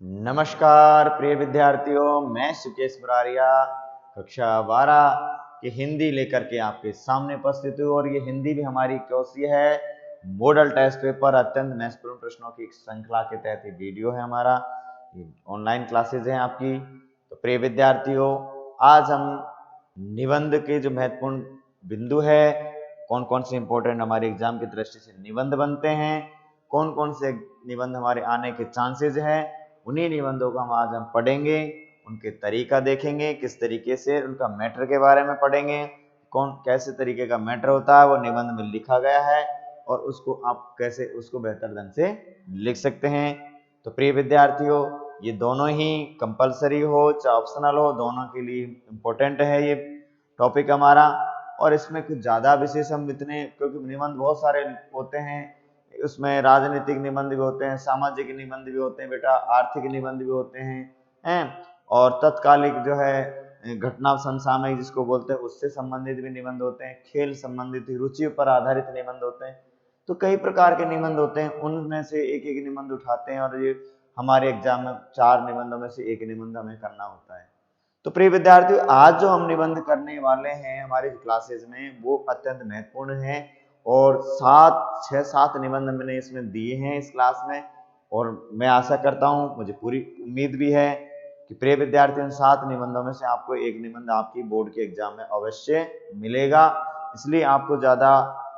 नमस्कार प्रिय विद्यार्थियों, मैं सुकेश मुरारिया कक्षा 12 की हिंदी लेकर के आपके सामने उपस्थित हूँ। और ये हिंदी भी हमारी कोर्स है मॉडल टेस्ट पेपर अत्यंत महत्वपूर्ण प्रश्नों की श्रृंखला के तहत ये वीडियो है हमारा, ऑनलाइन क्लासेज हैं आपकी। तो प्रिय विद्यार्थियों, आज हम निबंध के जो महत्वपूर्ण बिंदु है, कौन कौन से इंपॉर्टेंट हमारे एग्जाम की दृष्टि से निबंध बनते हैं, कौन कौन से निबंध हमारे आने के चांसेस हैं, उन्हीं निबंधों को आज हम पढ़ेंगे। उनके तरीका देखेंगे, किस तरीके से उनका मैटर के बारे में पढ़ेंगे, कौन कैसे तरीके का मैटर होता है वो निबंध में लिखा गया है और उसको आप कैसे उसको बेहतर ढंग से लिख सकते हैं। तो प्रिय विद्यार्थियों, ये दोनों ही कंपलसरी हो चाहे ऑप्शनल हो, दोनों के लिए इम्पोर्टेंट है ये टॉपिक हमारा। और इसमें कुछ ज़्यादा विशेष हम इतने, क्योंकि निबंध बहुत सारे होते हैं, उसमें राजनीतिक निबंध भी होते हैं, सामाजिक निबंध भी होते हैं बेटा, आर्थिक निबंध भी होते हैं और तत्कालिक जो है घटना समसामयिक जिसको बोलते हैं उससे संबंधित भी निबंध होते हैं, खेल संबंधित रुचि पर आधारित निबंध होते हैं। तो कई प्रकार के निबंध होते हैं, उनमें से एक एक निबंध उठाते हैं और ये हमारे एग्जाम में 4 निबंधों में से एक निबंध हमें करना होता है। तो प्रिय विद्यार्थियों, आज जो हम निबंध करने वाले हैं हमारे क्लासेज में वो अत्यंत महत्वपूर्ण है और 6-7 निबंध मैंने इसमें दिए हैं इस क्लास में। और मैं आशा करता हूं, मुझे पूरी उम्मीद भी है कि प्रिय विद्यार्थियों, 7 निबंधों में से आपको एक निबंध आपकी बोर्ड के एग्जाम में अवश्य मिलेगा। इसलिए आपको ज्यादा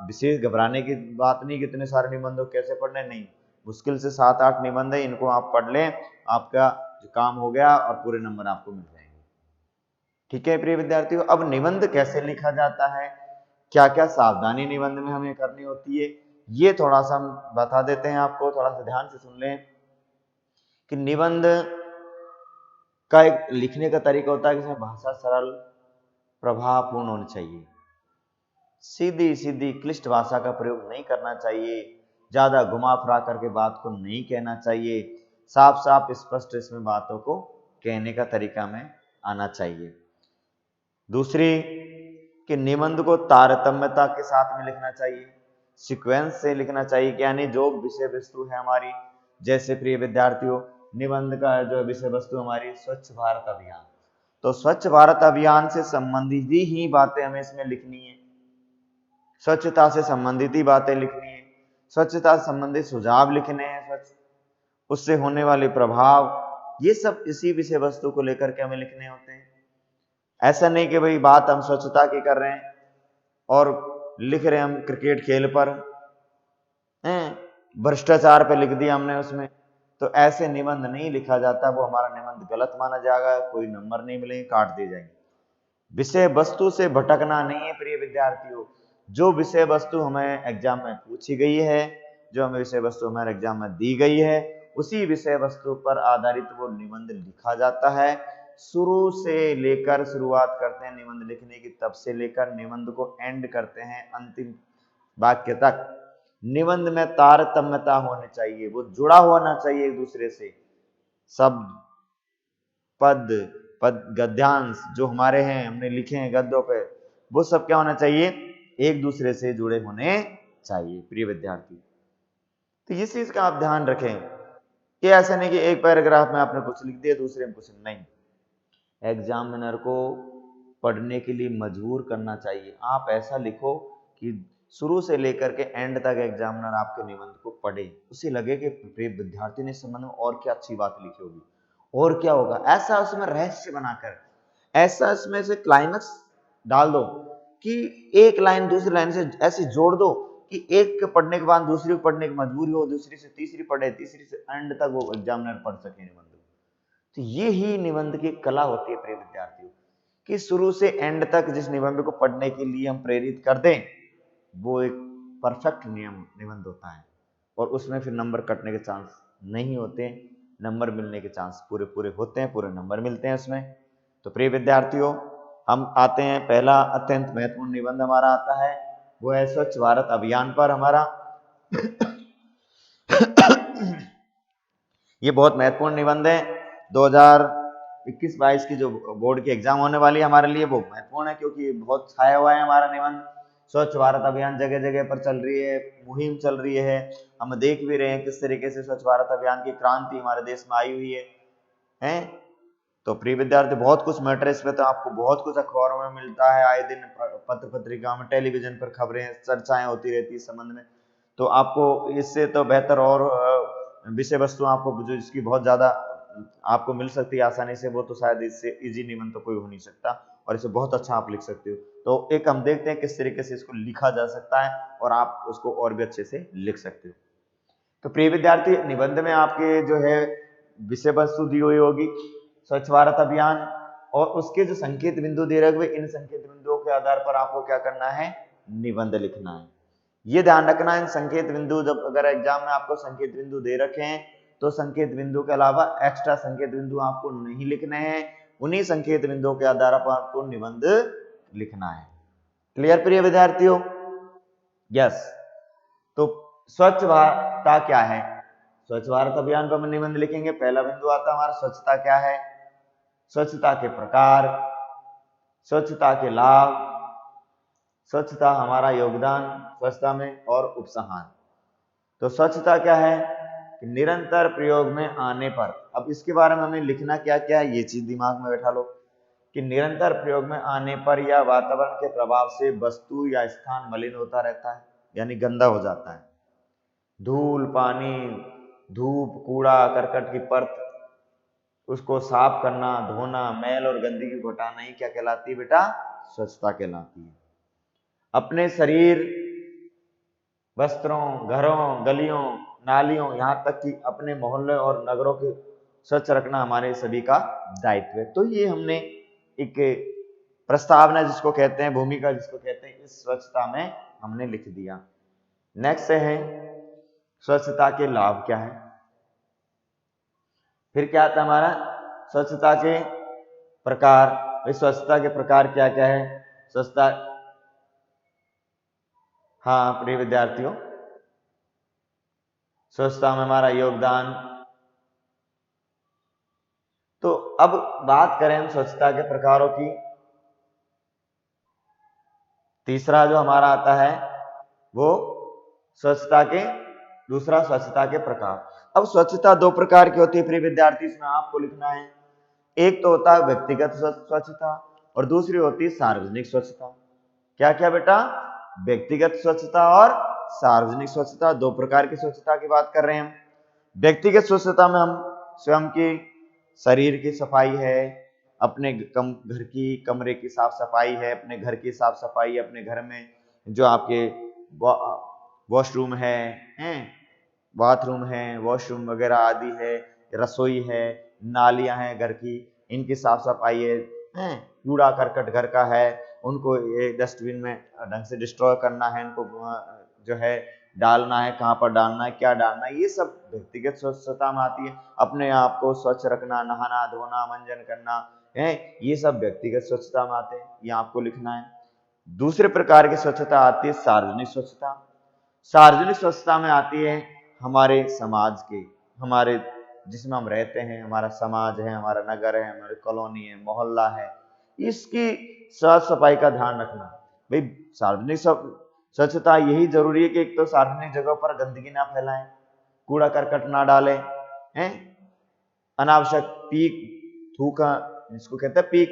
विशेष घबराने की बात नहीं कि इतने सारे निबंधों कैसे पढ़ने, नहीं, मुश्किल से 7-8 निबंध है, इनको आप पढ़ लें, आपका जो काम हो गया और पूरे नंबर आपको मिल जाएंगे। ठीक है प्रिय विद्यार्थियों, अब निबंध कैसे लिखा जाता है, क्या क्या सावधानी निबंध में हमें करनी होती है, ये थोड़ा सा हम बता देते हैं आपको, थोड़ा सा ध्यान से सुन लें कि निबंध का एक लिखने का तरीका होता है कि इसमें भाषा सरल प्रभावपूर्ण होनी चाहिए, सीधी सीधी क्लिष्ट भाषा का प्रयोग नहीं करना चाहिए, ज्यादा घुमा फिरा करके बात को नहीं कहना चाहिए, साफ साफ स्पष्ट इसमें बातों को कहने का तरीका में आना चाहिए। दूसरी कि निबंध को तारतम्यता के साथ में लिखना चाहिए, सीक्वेंस से लिखना चाहिए, यानी जो विषय वस्तु है हमारी, जैसे प्रिय विद्यार्थियों निबंध का जो विषय वस्तु हमारी स्वच्छ भारत अभियान, तो स्वच्छ भारत अभियान से संबंधित ही बातें हमें इसमें लिखनी है, स्वच्छता से संबंधित ही बातें लिखनी है, स्वच्छता से संबंधित सुझाव लिखने हैं, स्वच्छ उससे होने वाले प्रभाव, ये सब इसी विषय वस्तु को लेकर के हमें लिखने होते हैं। ऐसा नहीं कि भाई बात हम स्वच्छता की कर रहे हैं और लिख रहे हैं हम क्रिकेट खेल पर, भ्रष्टाचार पे लिख दिया हमने उसमें, तो ऐसे निबंध नहीं लिखा जाता, वो हमारा निबंध गलत माना जाएगा, कोई नंबर नहीं मिलेंगे, काट दिए जाएंगे। विषय वस्तु से भटकना नहीं है प्रिय विद्यार्थियों, जो विषय वस्तु हमें एग्जाम में पूछी गई है, जो हमें विषय वस्तु हमारे एग्जाम में दी गई है, उसी विषय वस्तु पर आधारित वो निबंध लिखा जाता है। शुरू से लेकर शुरुआत करते हैं निबंध लिखने की, तब से लेकर निबंध को एंड करते हैं अंतिम वाक्य तक। निबंध में तारतम्यता होनी चाहिए, वो जुड़ा होना चाहिए एक दूसरे से, शब्द पद पद गद्यांश जो हमारे हैं हमने लिखे हैं गद्यों पे, वो सब क्या होना चाहिए, एक दूसरे से जुड़े होने चाहिए प्रिय विद्यार्थी। तो इस चीज का आप ध्यान रखें कि ऐसा नहीं कि एक पैराग्राफ में आपने कुछ लिख दिया दूसरे में कुछ नहीं, एग्जामिनर को पढ़ने के लिए मजबूर करना चाहिए। आप ऐसा लिखो कि शुरू से लेकर के एंड तक एग्जामिनर आपके निबंध को पढ़े, उसे लगे कि प्रिय विद्यार्थी ने इस संबंध में और क्या अच्छी बात लिखी होगी और क्या होगा, ऐसा उसमें रहस्य बनाकर, ऐसा इसमें से क्लाइमेक्स डाल दो कि एक लाइन दूसरी लाइन से ऐसे जोड़ दो कि एक के पढ़ने के बाद दूसरी को पढ़ने की मजबूरी हो, दूसरी से तीसरी पढ़े, तीसरी से एंड तक वो एग्जामिनर पढ़ सके निबंध। तो ये ही निबंध की कला होती है प्रिय विद्यार्थियों, कि शुरू से एंड तक जिस निबंध को पढ़ने के लिए हम प्रेरित कर दें, वो एक परफेक्ट निबंध होता है और उसमें फिर नंबर कटने के चांस नहीं होते, नंबर मिलने के चांस पूरे पूरे होते हैं, पूरे नंबर मिलते हैं उसमें। तो प्रिय विद्यार्थियों, हम आते हैं, पहला अत्यंत महत्वपूर्ण निबंध हमारा आता है, वो है स्वच्छ भारत अभियान पर हमारा। ये बहुत महत्वपूर्ण निबंध है, 2021-22 की जो बोर्ड की एग्जाम होने वाली है हमारे लिए वो महत्वपूर्ण है, क्योंकि बहुत छाया हुआ है हमारा निबंध स्वच्छ भारत अभियान जगह जगह पर चल रही है, मुहिम चल रही है। हम देख भी रहे हैं किस तरीके से स्वच्छ भारत अभियान की क्रांति हमारे देश में आई हुई है, हैं? तो प्रिय विद्यार्थी, बहुत कुछ मैटर इस पे तो आपको बहुत कुछ अखबारों में मिलता है, आए दिन पत्र पत्रिका में, टेलीविजन पर खबरें, चर्चाएं होती रहती है इस संबंध में। तो आपको इससे तो बेहतर और विषय वस्तु आपको जो इसकी बहुत ज्यादा आपको मिल सकती है आसानी से, वो तो शायद इससे इजी निबंध तो कोई हो नहीं सकता, और इसे बहुत अच्छा आप लिख सकते हो। तो एक हम देखते हैं किस तरीके से इसको लिखा जा सकता है और आप उसको और भी अच्छे से लिख सकते हो। तो प्रिय विद्यार्थी, निबंध में आपके जो है विषय वस्तु दी हुई होगी स्वच्छ भारत अभियान, और उसके जो संकेत बिंदु दे रखे हुए, इन संकेत बिंदुओं के आधार पर आपको क्या करना है, निबंध लिखना है। ये ध्यान रखना, इन संकेत बिंदु जब अगर एग्जाम में आपको संकेत बिंदु दे रखे हैं तो संकेत बिंदु के अलावा एक्स्ट्रा संकेत बिंदु आपको नहीं लिखने हैं, उन्हीं संकेत बिंदुओं के आधार पर आपको निबंध लिखना है। क्लियर प्रिय विद्यार्थियों? यस। तो स्वच्छ भारत क्या है, स्वच्छ भारत अभियान पर हम निबंध लिखेंगे। पहला बिंदु आता है हमारा स्वच्छता क्या है, स्वच्छता के प्रकार, स्वच्छता के लाभ, स्वच्छता हमारा योगदान स्वच्छता में, और उपसंहार। तो स्वच्छता क्या है कि निरंतर प्रयोग में आने पर, अब इसके बारे में हमें लिखना क्या क्या है ये चीज दिमाग में बैठा लो, कि निरंतर प्रयोग में आने पर या वातावरण के प्रभाव से वस्तु या स्थान मलिन होता रहता है, यानी गंदा हो जाता है। धूल, पानी, धूप, कूड़ा करकट की परत, उसको साफ करना, धोना, मैल और गंदगी को हटाना ही क्या कहलाती है बेटा, स्वच्छता कहलाती है। अपने शरीर, वस्त्रों, घरों, गलियों, नालियों, यहाँ तक कि अपने मोहल्ले और नगरों के स्वच्छ रखना हमारे सभी का दायित्व है। तो ये हमने एक प्रस्तावना जिसको कहते हैं, भूमिका जिसको कहते हैं, इस स्वच्छता में हमने लिख दिया। नेक्स्ट है स्वच्छता के लाभ क्या है। फिर क्या आता है हमारा स्वच्छता के प्रकार। स्वच्छता के प्रकार क्या क्या है, स्वच्छता, हाँ प्रिय विद्यार्थियों, स्वच्छता में हमारा योगदान। तो अब बात करें हम स्वच्छता के प्रकारों की, तीसरा जो हमारा आता है वो स्वच्छता के, दूसरा स्वच्छता के प्रकार। अब स्वच्छता दो प्रकार की होती है प्रिय विद्यार्थी, इसमें आपको लिखना है। एक तो होता है व्यक्तिगत स्वच्छता और दूसरी होती है सार्वजनिक स्वच्छता। क्या क्या बेटा, व्यक्तिगत स्वच्छता और सार्वजनिक स्वच्छता, दो प्रकार की स्वच्छता की बात कर रहे हैं हम। व्यक्तिगत स्वच्छता में हम स्वयं की शरीर की सफाई है, अपने घर की कमरे की साफ सफाई है, अपने घर की साफ सफाई, अपने घर में जो आपके वॉशरूम है, बाथरूम है, वॉशरूम वगैरह आदि है, रसोई है, नालियां हैं घर की, इनकी साफ सफाई है, कूड़ा करकट घर का है, उनको ये डस्टबिन में ढंग से डिस्ट्रॉय करना है, इनको जो है डालना है, कहाँ पर डालना है, क्या डालना है, ये सब व्यक्तिगत स्वच्छता में आती है। अपने आप को स्वच्छ रखना, नहाना धोना मंजन करना है, ये सब व्यक्तिगत स्वच्छता में आते हैं, ये आपको लिखना है। दूसरे प्रकार की स्वच्छता आती है सार्वजनिक स्वच्छता। सार्वजनिक स्वच्छता में आती है हमारे समाज के, हमारे जिसमें हम रहते हैं, हमारा समाज है, हमारा नगर है, हमारी कॉलोनी है, मोहल्ला है, इसकी साफ सफाई का ध्यान रखना। भाई सार्वजनिक स्वच्छता यही जरूरी है कि एक तो सार्वजनिक जगह पर गंदगी ना फैलाएं, कूड़ा करकट ना डालें, हैं, अनावश्यक पीक थूका, इसको कहते हैं पीक,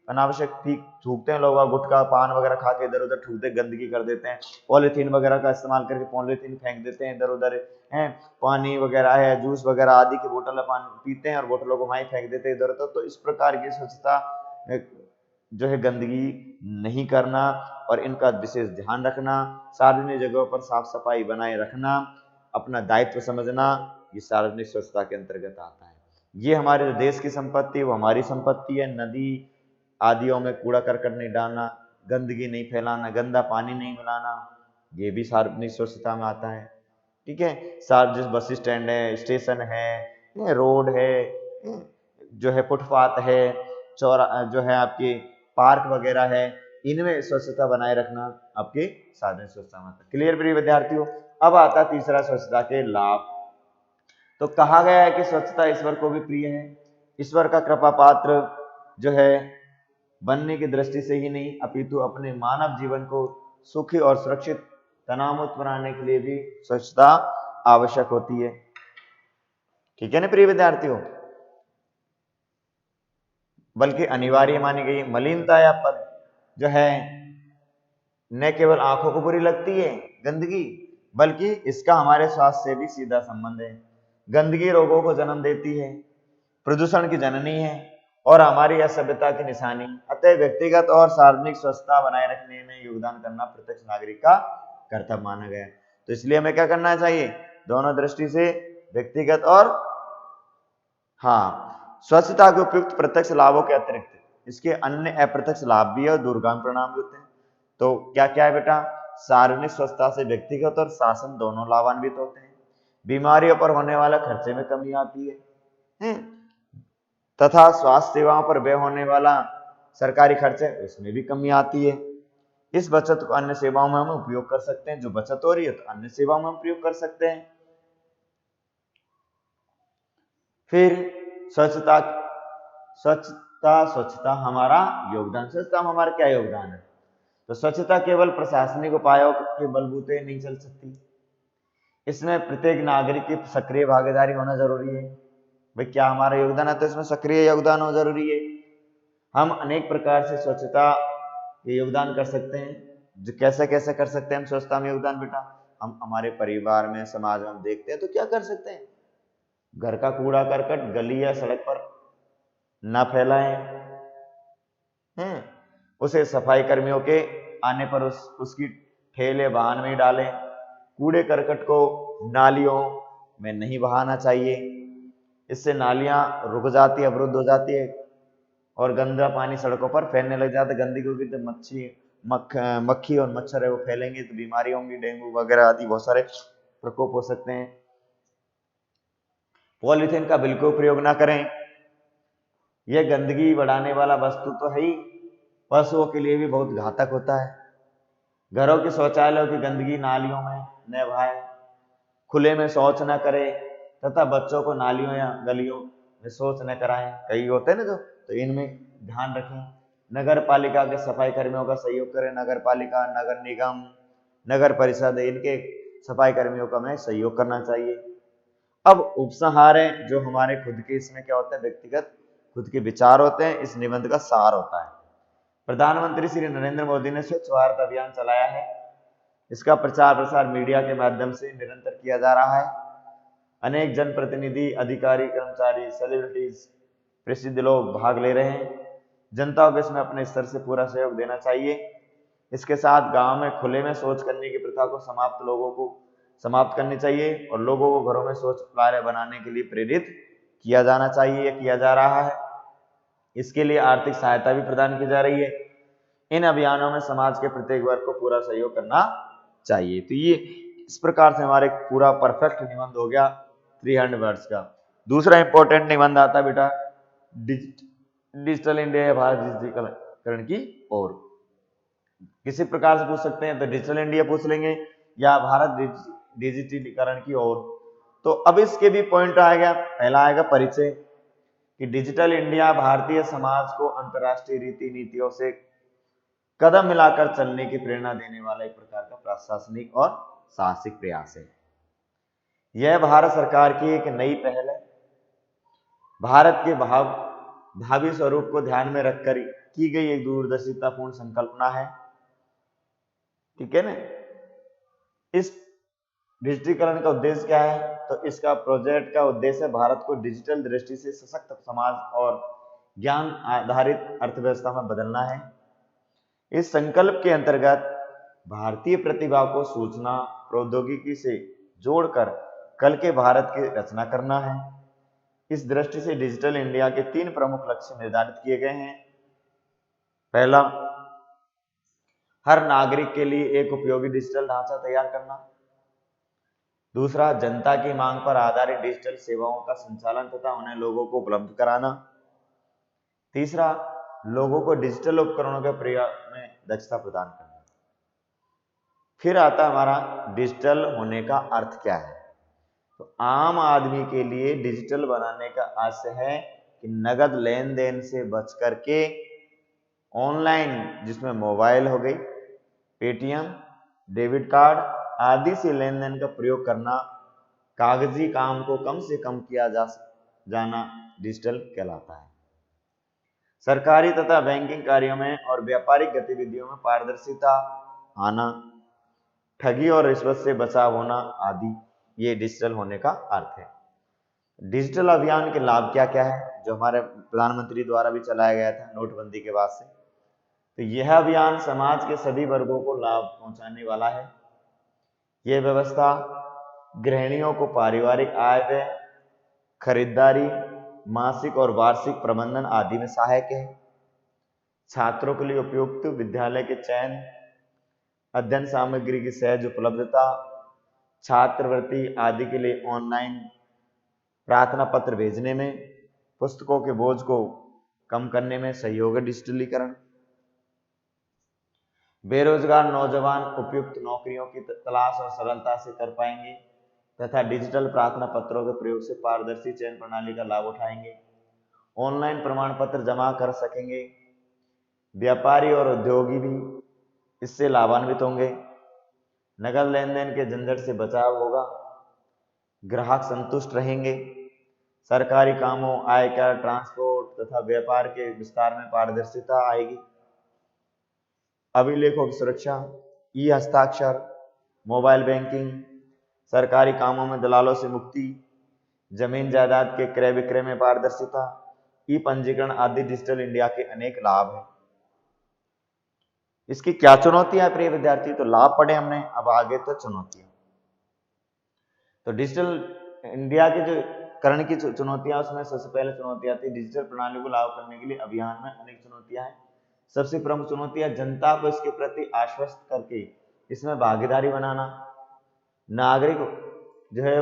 अनावश्यक पीक थूकते हैं लोग, गुटखा पान वगैरह खा के इधर उधर थूकते, गंदगी कर देते हैं, पॉलीथीन वगैरह का इस्तेमाल करके पॉलीथीन फेंक देते हैं इधर उधर, हैं, पानी वगैरह है, जूस वगैरह आदि की बोतल पानी पीते हैं और बोतलों को वहीं फेंक देते हैं इधर उधर। तो इस प्रकार की स्वच्छता जो है गंदगी नहीं करना और इनका विशेष ध्यान रखना, सार्वजनिक जगहों पर साफ सफाई बनाए रखना, अपना दायित्व समझना, ये सार्वजनिक स्वच्छता के अंतर्गत आता है। ये हमारे जो देश की संपत्ति है वो हमारी संपत्ति है। नदी आदियों में कूड़ा करकट नहीं डालना, गंदगी नहीं फैलाना, गंदा पानी नहीं मिलाना, ये भी सार्वजनिक स्वच्छता में आता है। ठीक है, सार्वजनिक बस स्टैंड है, स्टेशन है, रोड है, जो है फुटपाथ है, चौरा जो है आपकी पार्क वगैरह है, इनमें स्वच्छता बनाए रखना आपके सार्वजनिक स्वच्छता में आता है। क्लियर प्रिय विद्यार्थियों? अब आता है तीसरा स्वच्छता के लाभ। तो कहा गया है कि स्वच्छता ईश्वर को भी प्रिय है। ईश्वर का कृपा पात्र जो है बनने की दृष्टि से ही नहीं अपितु अपने मानव जीवन को सुखी और सुरक्षित तनाव मुक्त बनाने के लिए भी स्वच्छता आवश्यक होती है। ठीक है ना प्रिय विद्यार्थियों, बल्कि अनिवार्य मानी गई। मलिनता या पद जो है न केवल आंखों को बुरी लगती है गंदगी, बल्कि इसका हमारे स्वास्थ्य से भी सीधा संबंध है। गंदगी रोगों को जन्म देती है, प्रदूषण की जननी है और हमारी असभ्यता की निशानी। अतः व्यक्तिगत और सार्वजनिक स्वच्छता बनाए रखने में योगदान करना प्रत्येक नागरिक का कर्तव्य माना गया है। तो इसलिए हमें क्या करना चाहिए, दोनों दृष्टि से, व्यक्तिगत और स्वच्छता के उपयुक्त प्रत्यक्ष लाभों के अतिरिक्त इसके अन्य अप्रत्यक्ष लाभ भी है और दूरगामी परिणाम भी होते हैं। तो क्या क्या है बेटा, सार्वजनिक स्वच्छता से व्यक्तिगत और शासन दोनों लाभान्वित होते हैं। बीमारियों पर होने वाला खर्चे में कमी आती है तथा स्वास्थ्य सेवाओं पर व्यय होने वाला सरकारी खर्चे उसमें भी कमी आती है। इस बचत को अन्य सेवाओं में हम उपयोग कर सकते हैं। जो बचत हो रही है तो अन्य सेवाओं में हम प्रयोग कर सकते हैं। फिर स्वच्छता हमारा योगदान। स्वच्छता में हमारा क्या योगदान है, तो स्वच्छता केवल प्रशासनिक उपायों के बलबूते नहीं चल सकती, इसमें प्रत्येक नागरिक की सक्रिय भागीदारी होना जरूरी है। भाई क्या हमारा योगदान है, तो इसमें सक्रिय योगदान होना जरूरी है। हम अनेक प्रकार से स्वच्छता ये योगदान कर सकते हैं। जो कैसे कैसे कर सकते हैं हम स्वच्छता में योगदान बेटा, हम हमारे परिवार में, समाज में हम देखते हैं तो क्या कर सकते हैं, घर का कूड़ा करकट गली या सड़क पर ना फैलाएं, उसे सफाई कर्मियों के आने पर उसकी ठेले वाहन में डालें। कूड़े करकट को नालियों में नहीं बहाना चाहिए, इससे नालियां रुक जाती है, अवरुद्ध हो जाती है और गंदा पानी सड़कों पर फैलने लग जाता है। गंदगी होगी तो मक्खी और मच्छर है वो फैलेंगे तो बीमारी होंगी, डेंगू वगैरह आदि बहुत सारे प्रकोप हो सकते हैं। पॉलीथीन का बिल्कुल प्रयोग ना करें, यह गंदगी बढ़ाने वाला वस्तु तो है ही, पशुओं के लिए भी बहुत घातक होता है। घरों के शौचालयों की गंदगी नालियों में न बहाएं, खुले में शौच न करें तथा बच्चों को नालियों या गलियों में शौच न कराएं। कई होते हैं ना जो, तो इनमें ध्यान रखें। नगर पालिका के सफाई कर्मियों का सहयोग करें। नगर पालिका, नगर निगम, नगर परिषद, इनके सफाई कर्मियों का हमें सहयोग करना चाहिए। अब उपसंहार है जो हमारे खुद के, इसमें क्या होता है, व्यक्तिगत खुद के विचार होते हैं। इस निबंध का सार होता है। प्रधानमंत्री श्री नरेंद्र मोदी ने स्वच्छ भारत अभियान चलाया है। इसका प्रचार प्रसार मीडिया के माध्यम से निरंतर किया जा रहा है। अनेक जनप्रतिनिधि, अधिकारी, कर्मचारी, सेलिब्रिटीज, प्रसिद्ध लोग भाग ले रहे हैं। जनता को इसमें अपने स्तर से पूरा सहयोग देना चाहिए। इसके साथ गांव में खुले में शौच करने की प्रथा को समाप्त करनी चाहिए और लोगों को घरों में शौचालय बनाने के लिए प्रेरित किया जाना चाहिए, किया जा रहा है। इसके लिए आर्थिक सहायता भी प्रदान की जा रही है। इन अभियानों में समाज के प्रत्येक वर्ग को पूरा सहयोग करना चाहिए। तो ये इस प्रकार से हमारे पूरा परफेक्ट निबंध हो गया 300 वर्ड्स का। दूसरा इंपॉर्टेंट निबंध आता है बेटा डिजिटल इंडिया या भारत डिजिटलीकरण की ओर। किसी प्रकार से पूछ सकते हैं, तो डिजिटल इंडिया पूछ लेंगे या भारत डिजिटलीकरण की ओर। तो अब इसके भी पॉइंट आएगा। पहला आएगा परिचय, कि डिजिटल इंडिया भारतीय समाज को अंतरराष्ट्रीय रीति नीतियों से कदम मिलाकर चलने की प्रेरणा देने वाला एक प्रकार का प्रशासनिक और साहसिक प्रयास है। यह भारत सरकार की एक नई पहल है। भारत के भावी स्वरूप को ध्यान में रखकर की गई एक दूरदर्शितापूर्ण संकल्पना है। ठीक है ना। इस डिजिटलीकरण का उद्देश्य क्या है, तो इसका प्रोजेक्ट का उद्देश्य भारत को डिजिटल दृष्टि से सशक्त समाज और ज्ञान आधारित अर्थव्यवस्था में बदलना है। इस संकल्प के अंतर्गत भारतीय प्रतिभा को सूचना प्रौद्योगिकी से जोड़कर कल के भारत की रचना करना है। इस दृष्टि से डिजिटल इंडिया के 3 प्रमुख लक्ष्य निर्धारित किए गए हैं। पहला, हर नागरिक के लिए एक उपयोगी डिजिटल ढांचा तैयार करना। दूसरा, जनता की मांग पर आधारित डिजिटल सेवाओं का संचालन तथा उन्हें लोगों को उपलब्ध कराना। तीसरा, लोगों को डिजिटल उपकरणों के प्रयोग में दक्षता प्रदान करना। फिर आता हमारा डिजिटल होने का अर्थ क्या है। तो आम आदमी के लिए डिजिटल बनाने का आशय है कि नगद लेन देन से बच करके ऑनलाइन, जिसमें मोबाइल हो गई, पेटीएम, डेबिट कार्ड आदि से लेन देन का प्रयोग करना, कागजी काम को कम से कम किया जाना डिजिटल कहलाता है। सरकारी तथा बैंकिंग कार्यों में और व्यापारिक गतिविधियों में पारदर्शिता आना, ठगी और रिश्वत से बचाव होना आदि ये डिजिटल होने का अर्थ है। डिजिटल अभियान के लाभ क्या क्या है, जो हमारे प्रधानमंत्री द्वारा भी चलाया गया था नोटबंदी के बाद से। तो यह अभियान समाज के सभी वर्गों को लाभ पहुंचाने वाला है। यह व्यवस्था गृहिणियों को पारिवारिक आय व्यय, खरीदारी, मासिक और वार्षिक प्रबंधन आदि में सहायक है। छात्रों के लिए उपयुक्त विद्यालय के चयन, अध्ययन सामग्री की सहज उपलब्धता, छात्रवृत्ति आदि के लिए ऑनलाइन प्रार्थना पत्र भेजने में, पुस्तकों के बोझ को कम करने में सहयोग है डिजिटलीकरण। बेरोजगार नौजवान उपयुक्त नौकरियों की तलाश और सरलता से कर पाएंगे तथा डिजिटल प्रार्थना पत्रों के प्रयोग से पारदर्शी चयन प्रणाली का लाभ उठाएंगे। ऑनलाइन प्रमाण पत्र जमा कर सकेंगे। व्यापारी और उद्योगी भी इससे लाभान्वित होंगे। नगद लेन देन के झंझट से बचाव होगा। ग्राहक संतुष्ट रहेंगे। सरकारी कामों, आयकर, ट्रांसपोर्ट तथा व्यापार के विस्तार में पारदर्शिता आएगी। अभिलेखों की सुरक्षा, ई हस्ताक्षर, मोबाइल बैंकिंग, सरकारी कामों में दलालों से मुक्ति, जमीन जायदाद के क्रय विक्रय में पारदर्शिता, ई पंजीकरण आदि डिजिटल इंडिया के अनेक लाभ हैं। इसकी क्या चुनौतियां प्रिय विद्यार्थी, तो लाभ पढ़े हमने, अब आगे तो चुनौतियां। तो डिजिटल इंडिया के जो करण की चुनौतियां, उसमें सबसे पहले चुनौती आती है डिजिटल प्रणाली को लागू करने के लिए अभियान में अनेक चुनौतियां हैं। सबसे प्रमुख चुनौती है जनता को इसके प्रति आश्वस्त करके इसमें भागीदारी बनाना। नागरिक जो है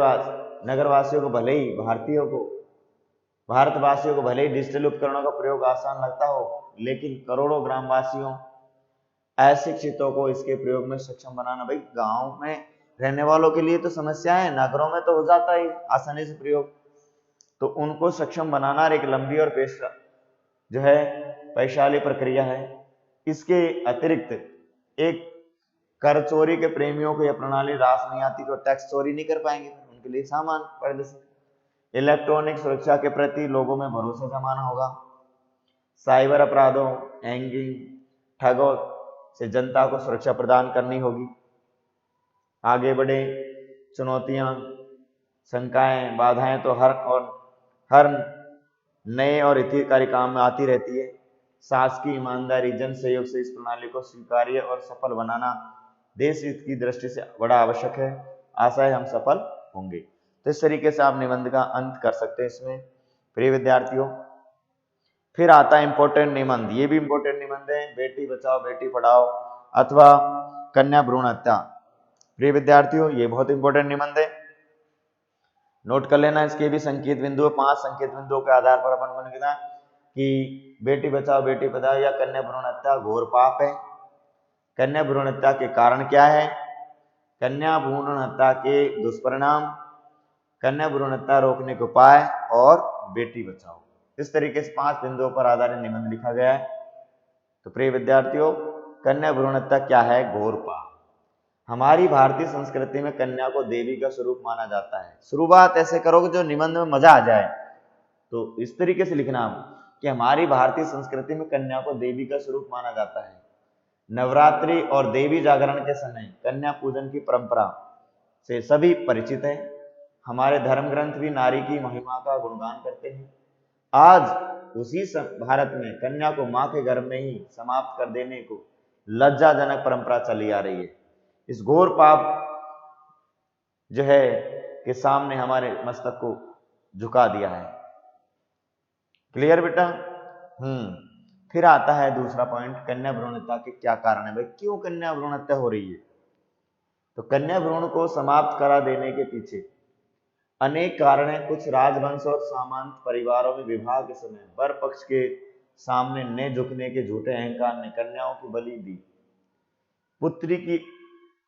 नगरवासियों को भले ही भारतवासियों को भले ही डिजिटल उपकरणों का प्रयोग आसान लगता हो, लेकिन करोड़ों ग्रामवासियों, अशिक्षितों को इसके प्रयोग में सक्षम बनाना। भाई गांव में रहने वालों के लिए तो समस्या है, नगरों में तो हो जाता है आसानी से प्रयोग, तो उनको सक्षम बनाना एक लंबी और पैशाली प्रक्रिया है। इसके अतिरिक्त एक कर चोरी के प्रेमियों को यह प्रणाली रास नहीं आती, तो टैक्स चोरी नहीं कर पाएंगे, उनके लिए सामान प्रदर्शन। इलेक्ट्रॉनिक सुरक्षा के प्रति लोगों में भरोसा जमाना होगा। साइबर अपराधों, हैकिंग, ठगों से जनता को सुरक्षा प्रदान करनी होगी। आगे बढ़े, चुनौतियां, शंकाएं, बाधाएं तो हर नए और हितकारी काम में आती रहती है। शासकीय ईमानदारी, जन सहयोग से इस प्रणाली को स्वीकार्य और सफल बनाना देश हित की दृष्टि से बड़ा आवश्यक है। आशा है हम सफल होंगे। तो इस तरीके से आप निबंध का अंत कर सकते हैं इसमें प्रिय विद्यार्थियों। फिर आता है इंपॉर्टेंट निबंध। ये भी इंपॉर्टेंट निबंध है, बेटी बचाओ बेटी पढ़ाओ अथवा कन्या भ्रूण हत्या। प्रिय विद्यार्थियों, ये बहुत इंपॉर्टेंट निबंध है, नोट कर लेना। इसके भी संकेत बिंदु, 5 संकेत बिंदुओं के आधार पर अपन को लिखना कि बेटी बचाओ बेटी पढ़ाओ या कन्या भ्रूण हत्या घोर पाप है। कन्या भ्रूण हत्या के कारण क्या है, कन्या भ्रूण हत्या के दुष्परिणाम, कन्या भ्रूण हत्या रोकने के उपाय और बेटी बचाओ। इस तरीके से 5 बिंदुओं पर आधारित निबंध लिखा गया है। तो प्रिय विद्यार्थियों, कन्या भ्रूण हत्या क्या है, घोर पाप। हमारी भारतीय संस्कृति में कन्या को देवी का स्वरूप माना जाता है। शुरुआत ऐसे करोगे जो निबंध में मजा आ जाए। तो इस तरीके से लिखना कि हमारी भारतीय संस्कृति में कन्या को देवी का स्वरूप माना जाता है। नवरात्रि और देवी जागरण के समय कन्या पूजन की परंपरा से सभी परिचित हैं। हमारे धर्म ग्रंथ भी नारी की महिमा का गुणगान करते हैं। आज उसी भारत में कन्या को मां के गर्भ में ही समाप्त कर देने को लज्जाजनक परंपरा चली आ रही है। इस घोर पाप जो है के सामने हमारे मस्तक को झुका दिया है। क्लियर बेटा? फिर आता है दूसरा पॉइंट, कन्या भ्रूण हत्या के क्या कारण है। भाई क्यों कन्या भ्रूण हत्या हो रही है? तो कन्या भ्रूण को समाप्त करा देने के पीछे अनेक कारण हैं। कुछ राजवंश और सामंत परिवारों में विवाह के समय वर पक्ष के सामने न झुकने के झूठे अहंकार ने कन्याओं की बलि दी। पुत्री की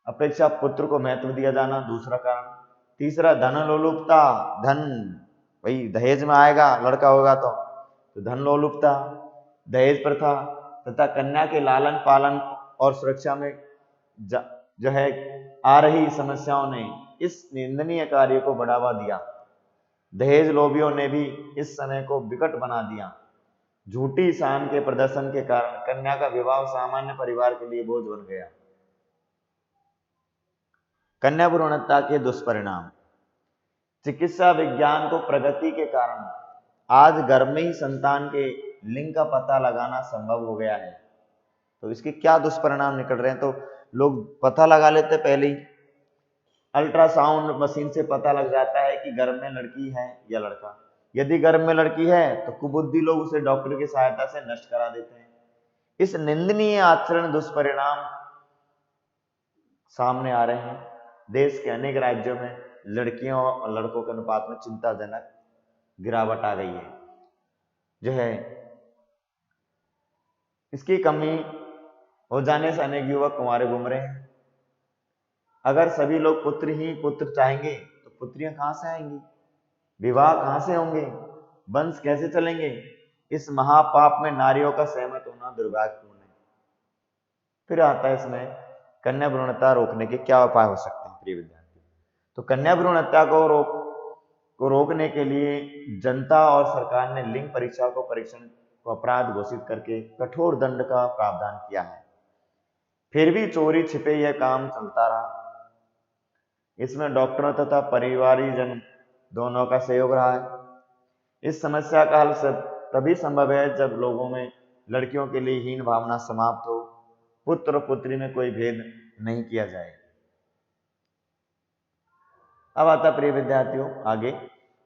अपेक्षा पुत्र को महत्व दिया जाना दूसरा कारण। तीसरा, धन लोलुपता। धन भाई दहेज में आएगा, लड़का होगा तो धन लोलुपता, दहेज प्रथा तथा कन्या के लालन पालन और सुरक्षा में जो है आ रही समस्याओं ने इस निंदनीय कार्य को बढ़ावा दिया। दहेज लोभियों ने भी इस समय को विकट बना दिया। झूठी शान के प्रदर्शन के कारण कन्या का विवाह सामान्य परिवार के लिए बोझ बन गया। कन्या भ्रूण हत्या के दुष्परिणाम। चिकित्सा विज्ञान को प्रगति के कारण आज गर्भ में ही संतान के लिंग का पता लगाना संभव हो गया है। तो इसके क्या दुष्परिणाम निकल रहे हैं? तो लोग पता लगा लेते पहले ही, अल्ट्रासाउंड मशीन से पता लग जाता है कि गर्भ में लड़की है या लड़का। यदि गर्भ में लड़की है तो कुबुद्धि लोग उसे डॉक्टर की सहायता से नष्ट करा देते हैं। इस निंदनीय आचरण दुष्परिणाम सामने आ रहे हैं। देश के अनेक राज्यों में लड़कियों और लड़कों के अनुपात में चिंताजनक गिरावट आ गई है। जो है इसकी कमी हो जाने से अनेक युवक कुंवारे घूम रहे हैं। अगर सभी लोग पुत्र ही पुत्र चाहेंगे तो पुत्रियां कहां से आएंगी? विवाह कहां से होंगे? वंश कैसे चलेंगे? इस महापाप में नारियों का सहमत होना दुर्भाग्यपूर्ण है। फिर आता है इसमें कन्या भ्रूण हत्या रोकने के क्या उपाय हो सकते हैं प्रिय विद्यार्थी। तो कन्या भ्रूण हत्या को रोकने के लिए जनता और सरकार ने लिंग परीक्षा को अपराध घोषित करके कठोर दंड का प्रावधान किया है। फिर भी चोरी छिपे यह काम चलता रहा। इसमें डॉक्टरों तथा परिवारीजन दोनों का सहयोग रहा है। इस समस्या का हल तभी संभव है जब लोगों में लड़कियों के लिए हीन भावना समाप्त हो, पुत्र और पुत्री में कोई भेद नहीं किया जाए। अब आता प्रिय विद्यार्थियों आगे,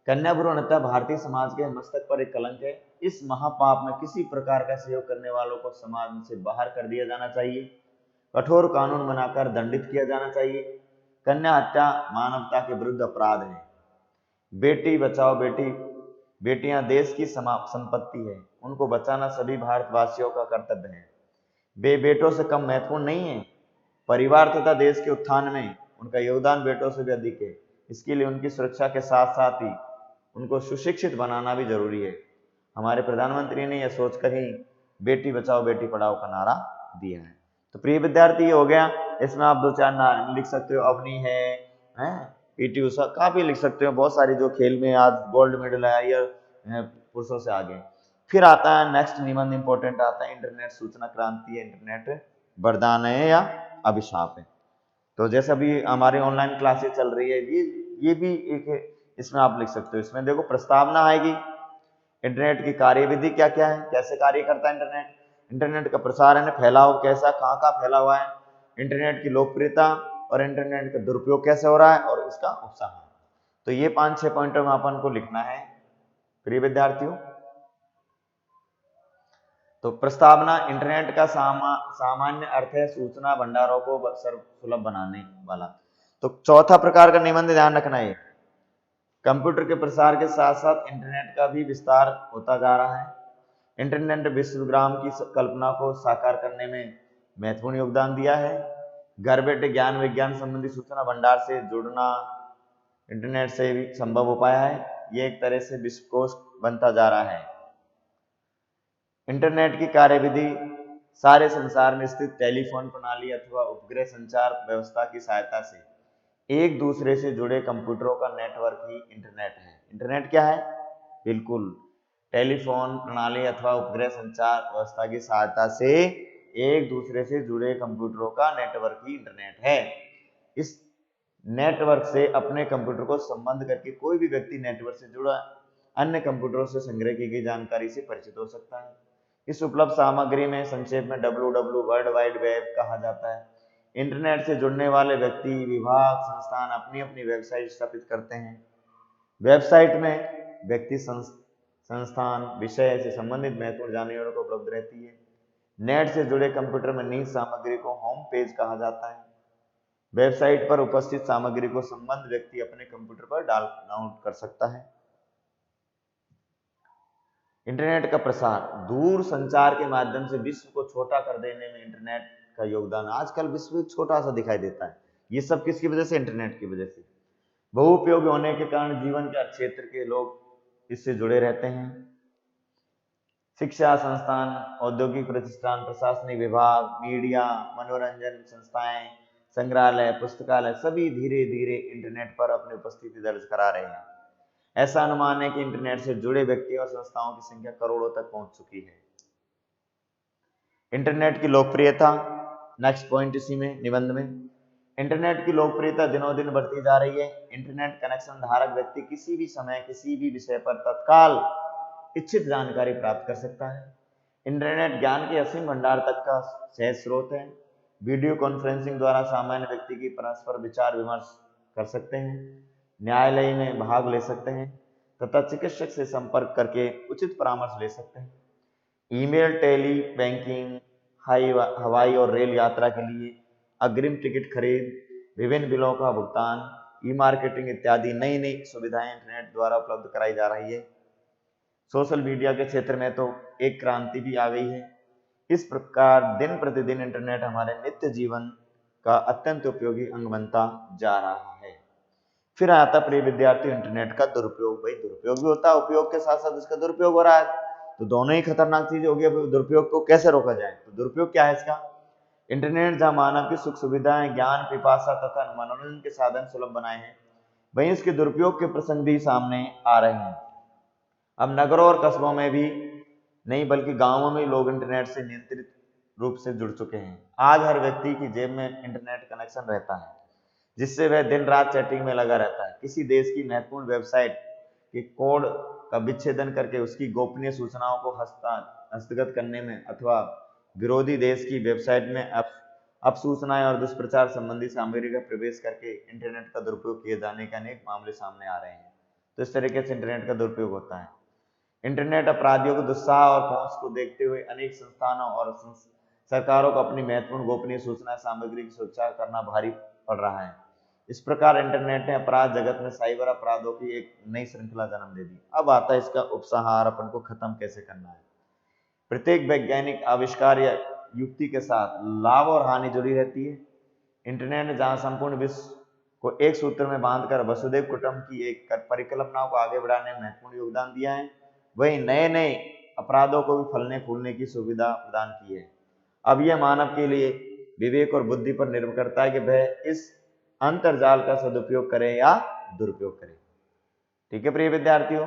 कन्या भ्रूण हत्या भारतीय समाज के मस्तक पर एक कलंक है। इस महापाप में किसी प्रकार का सहयोग करने वालों को समाज से बाहर कर दिया जाना चाहिए, कठोर कानून बनाकर दंडित किया जाना चाहिए। कन्या हत्या मानवता के विरुद्ध अपराध है। बेटी बचाओ बेटियां देश की संपत्ति है, उनको बचाना सभी भारतवासियों का कर्तव्य है। वे बेटों से कम महत्वपूर्ण नहीं है। परिवार तथा देश के उत्थान में उनका योगदान बेटों से भी अधिक है। इसके लिए उनकी सुरक्षा के साथ साथ ही उनको सुशिक्षित बनाना भी जरूरी है। हमारे प्रधानमंत्री ने यह सोचकर ही बेटी बचाओ बेटी पढ़ाओ का नारा दिया है। तो प्रिय विद्यार्थी ये हो गया। इसमें आप दो चार नारे लिख सकते हो, अपनी है पीटी उषा, काफी लिख सकते हो। बहुत सारी जो खेल में आज गोल्ड मेडल आया या पुरुषों से आगे। फिर आता है नेक्स्ट निबंध इंपॉर्टेंट आता है, इंटरनेट सूचना क्रांति है, इंटरनेट वरदान है या अभिशाप है। तो जैसे अभी हमारी ऑनलाइन क्लासेस चल रही है, ये भी एक है, इसमें आप लिख सकते हो। इसमें देखो प्रस्तावना आएगी, इंटरनेट की कार्यविधि क्या क्या है, कैसे कार्य करता है इंटरनेट, इंटरनेट का प्रसार है फैलाव कैसा, कहाँ फैला हुआ है, इंटरनेट की लोकप्रियता और इंटरनेट का दुरुपयोग कैसे हो रहा है और इसका उपसार। तो ये 5-6 पॉइंटर में अपन को लिखना है प्रिय विद्यार्थियों। तो प्रस्तावना, इंटरनेट का सामान्य अर्थ है सूचना भंडारों को सुलभ बनाने वाला। तो चौथा प्रकार का निबंध ध्यान रखना है, कंप्यूटर के प्रसार के साथ साथ इंटरनेट का भी विस्तार होता जा रहा है। इंटरनेट विश्वग्राम की कल्पना को साकार करने में महत्वपूर्ण योगदान दिया है। घर बैठे ज्ञान विज्ञान संबंधी सूचना भंडार से जुड़ना इंटरनेट से भी संभव हो पाया है। ये एक तरह से विश्वकोश बनता जा रहा है। इंटरनेट की कार्यविधि सारे संसार में स्थित टेलीफोन प्रणाली अथवा उपग्रह संचार व्यवस्था की सहायता से एक दूसरे से जुड़े कंप्यूटरों का नेटवर्क ही इंटरनेट है। इंटरनेट क्या है? बिल्कुल टेलीफोन प्रणाली अथवा उपग्रह संचार व्यवस्था की सहायता से एक दूसरे से जुड़े कंप्यूटरों का नेटवर्क ही इंटरनेट है। इस नेटवर्क से अपने कंप्यूटर को संबंध करके कोई भी व्यक्ति नेटवर्क से जुड़ा अन्य कंप्यूटरों से संग्रह की गई जानकारी से परिचित हो सकता है। इस उपलब्ध सामग्री में संक्षेप में WWW वर्ल्ड वाइड वेब कहा जाता है। इंटरनेट से जुड़ने वाले व्यक्ति, विभाग, संस्थान अपनी अपनी वेबसाइट स्थापित करते हैं। वेबसाइट में व्यक्ति, संस्थान, विषय से संबंधित महत्वपूर्ण जानकारियों को उपलब्ध रहती है। नेट से जुड़े कंप्यूटर में निहित सामग्री को होम पेज कहा जाता है। वेबसाइट पर उपस्थित सामग्री को संबंधित व्यक्ति अपने कंप्यूटर पर डाउनलोड कर सकता है। इंटरनेट का प्रसार, दूर संचार के माध्यम से विश्व को छोटा कर देने में इंटरनेट का योगदान। आजकल विश्व छोटा सा दिखाई देता है, ये सब किसकी वजह से? इंटरनेट की वजह से। बहुउपयोगी होने के कारण जीवन के हर क्षेत्र के लोग इससे जुड़े रहते हैं। शिक्षा संस्थान, औद्योगिक प्रतिष्ठान, प्रशासनिक विभाग, मीडिया, मनोरंजन संस्थाएं, संग्रहालय, पुस्तकालय सभी धीरे धीरे इंटरनेट पर अपनी उपस्थिति दर्ज करा रहे हैं। ऐसा अनुमान है कि इंटरनेट से जुड़े व्यक्तियों और संस्थाओं की संख्या करोड़ों तक पहुंच चुकी है। इंटरनेट की लोकप्रियता, नेक्स्ट पॉइंट इसी में निबंध में। इंटरनेट की लोकप्रियता दिनों दिन बढ़ती जा रही है। इंटरनेट कनेक्शन धारक व्यक्ति किसी भी समय किसी भी विषय पर तत्काल इच्छित जानकारी प्राप्त कर सकता है। इंटरनेट ज्ञान के असीम भंडार तक का सहज स्रोत है। वीडियो कॉन्फ्रेंसिंग द्वारा सामान्य व्यक्ति की परस्पर विचार विमर्श कर सकते हैं, न्यायालय में भाग ले सकते हैं तथा चिकित्सक से संपर्क करके उचित परामर्श ले सकते हैं। ईमेल, टेली बैंकिंग, हवाई और रेल यात्रा के लिए अग्रिम टिकट खरीद, विभिन्न बिलों का भुगतान, ई मार्केटिंग इत्यादि नई नई सुविधाएं इंटरनेट द्वारा उपलब्ध कराई जा रही है। सोशल मीडिया के क्षेत्र में तो एक क्रांति भी आ गई है। इस प्रकार दिन प्रतिदिन इंटरनेट हमारे नित्य जीवन का अत्यंत उपयोगी अंग बनता जा रहा है। फिर आता प्रिय विद्यार्थी इंटरनेट का दुरुपयोग। भाई दुरुपयोग भी होता है, उपयोग के साथ साथ इसका दुरुपयोग हो रहा है, तो दोनों ही खतरनाक चीज होगी। अब दुरुपयोग को कैसे रोका जाए? तो दुरुपयोग क्या है इसका? इंटरनेट जहां मानव की सुख सुविधाएं, ज्ञान पिपासा तथा मनोरंजन के साधन सुलभ बनाए हैं, वहीं इसके दुरुपयोग के प्रसंग भी सामने आ रहे हैं। अब नगरों और कस्बों में भी नहीं बल्कि गांवों में लोग इंटरनेट से नियंत्रित रूप से जुड़ चुके हैं। आज हर व्यक्ति की जेब में इंटरनेट कनेक्शन रहता है, जिससे वह दिन रात चैटिंग में लगा रहता है। किसी देश की महत्वपूर्ण वेबसाइट के कोड का विच्छेदन करके उसकी गोपनीय सूचनाओं को हस्तगत करने में अथवा विरोधी देश की वेबसाइट में अपसूचनाएं और दुष्प्रचार संबंधी सामग्री का प्रवेश करके इंटरनेट का दुरुपयोग किए जाने के अनेक मामले सामने आ रहे हैं। तो इस तरीके से इंटरनेट का दुरुपयोग होता है। इंटरनेट अपराधियों के दुस्साह और पहुंच को देखते हुए अनेक संस्थानों और सरकारों को अपनी महत्वपूर्ण गोपनीय सूचना सामग्री की सुरक्षा करना भारी पड़ रहा है। इस प्रकार इंटरनेट ने अपराध जगत में साइबर अपराधों की एक नई श्रृंखला जन्म दे दी। अब आता है इसका उपसंहार, अपन को खत्म कैसे करना है। प्रत्येक वैज्ञानिक आविष्कार या युक्ति के साथ लाभ और हानि जुड़ी रहती है। इंटरनेट ने जहां संपूर्ण विश्व को एक सूत्र में बांधकर वसुधैव कुटुंब की एक परिकल्पना को आगे बढ़ाने में महत्वपूर्ण योगदान दिया है, वही नए नए अपराधों को भी फलने फूलने की सुविधा प्रदान की है। अब यह मानव के लिए विवेक और बुद्धि पर निर्भर करता है कि वह इस अंतर्जाल का सदुपयोग करे या दुरुपयोग करे। ठीक है प्रिय विद्यार्थियों,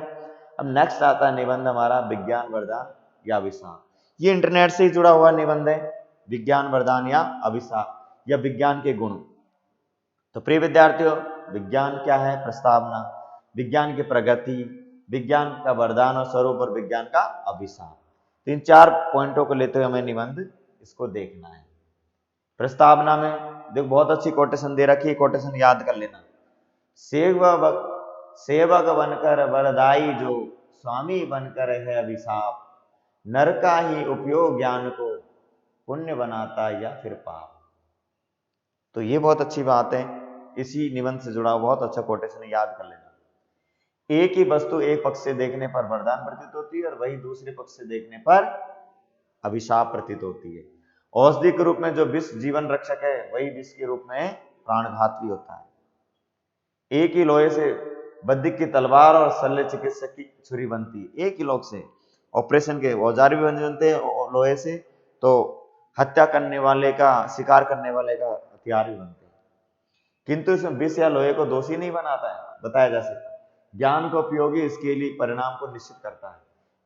अब नेक्स्ट आता है निबंध हमारा विज्ञान वरदान या अभिशाप। ये इंटरनेट से ही जुड़ा हुआ निबंध है, विज्ञान वरदान या अभिशाप या विज्ञान के गुण। तो प्रिय विद्यार्थियों, विज्ञान क्या है? प्रस्तावना, विज्ञान की प्रगति, विज्ञान का वरदान और स्वरूप और विज्ञान का अभिशाप। तो इन 4 पॉइंटों को लेते हुए हमें निबंध इसको देखना है। प्रस्तावना में देखो बहुत अच्छी कोटेशन दे रखी है, कोटेशन याद कर लेना। सेवक बनकर वरदाई जो, स्वामी बनकर है अभिशाप, नर का ही उपयोग ज्ञान को पुण्य बनाता या फिर पाप। तो ये बहुत अच्छी बात है, इसी निबंध से जुड़ा बहुत अच्छा कोटेशन याद कर लेना। एक ही वस्तु एक पक्ष से देखने पर वरदान प्रतीत होती है और वही दूसरे पक्ष से देखने पर अभिशाप प्रतीत होती है। औषधि के रूप में जो विष जीवन रक्षक है, वही विष के रूप में प्राणघात भी होता है। एक ही लोहे से बद्धिक की तलवार और शल्य चिकित्सक की छुरी बनती है। एक ही लोहे से ऑपरेशन के औजार भी बनते हैं लोहे से, तो हत्या करने वाले का, शिकार करने वाले का हथियार भी बनते हैं। किंतु इसमें विष या लोहे को दोषी नहीं बताया जा सकता। ज्ञान को उपयोगी इसके लिए परिणाम को निश्चित करता है।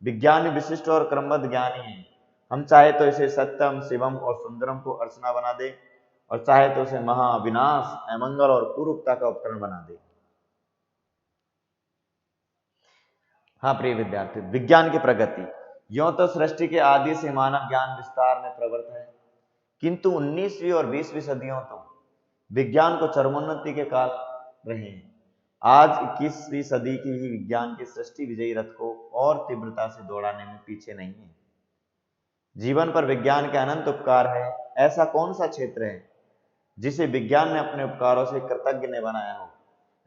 विज्ञान विशिष्ट और क्रमबद्ध ज्ञानी है। हम चाहे तो इसे सत्यम, शिवम और सुंदरम को अर्चना बना दे, और चाहे तो उसे महाविनाश, अमंगल और कुरूपता का उपकरण बना दे। हाँ प्रिय विद्यार्थी, विज्ञान की प्रगति। यों तो सृष्टि के आदि से मानव ज्ञान विस्तार में प्रवृत्त है, किंतु 19वीं और 20वीं सदियों तो विज्ञान को चरमोन्नति के काल रहे हैं। आज 21वीं सदी की ही विज्ञान के सृष्टि विजयी रथ को और तीव्रता से दौड़ाने में पीछे नहीं है। जीवन पर विज्ञान के अनंत उपकार है। ऐसा कौन सा क्षेत्र है जिसे विज्ञान ने अपने उपकारों से कृतज्ञ ने बनाया हो?